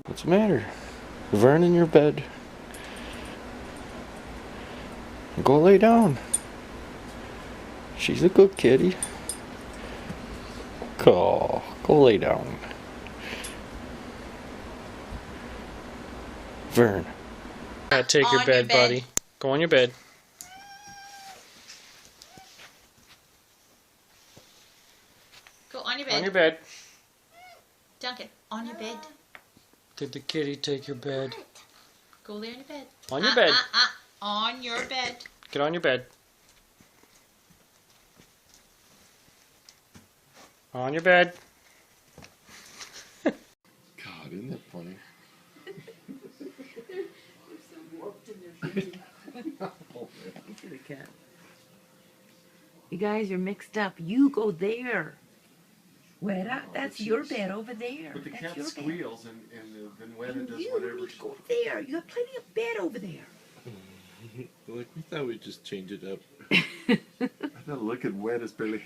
What's the matter? Vern in your bed. Go lay down. She's a good kitty. Go lay down. Vern. Take your bed, buddy. Go on your bed. Go on your bed. On your bed. Duncan, on your bed. Did the kitty take your bed? Go lay on your bed. On your bed. On your bed. Get on your bed. On your bed. God, isn't that funny? You guys are mixed up. You go there. Weta, that's your bed over there. But the That's cat your bed. squeals and then Weta does You whatever need to she go there. You have plenty of bed over there. Like, we thought we'd just change it up. I thought, look at Weta's barely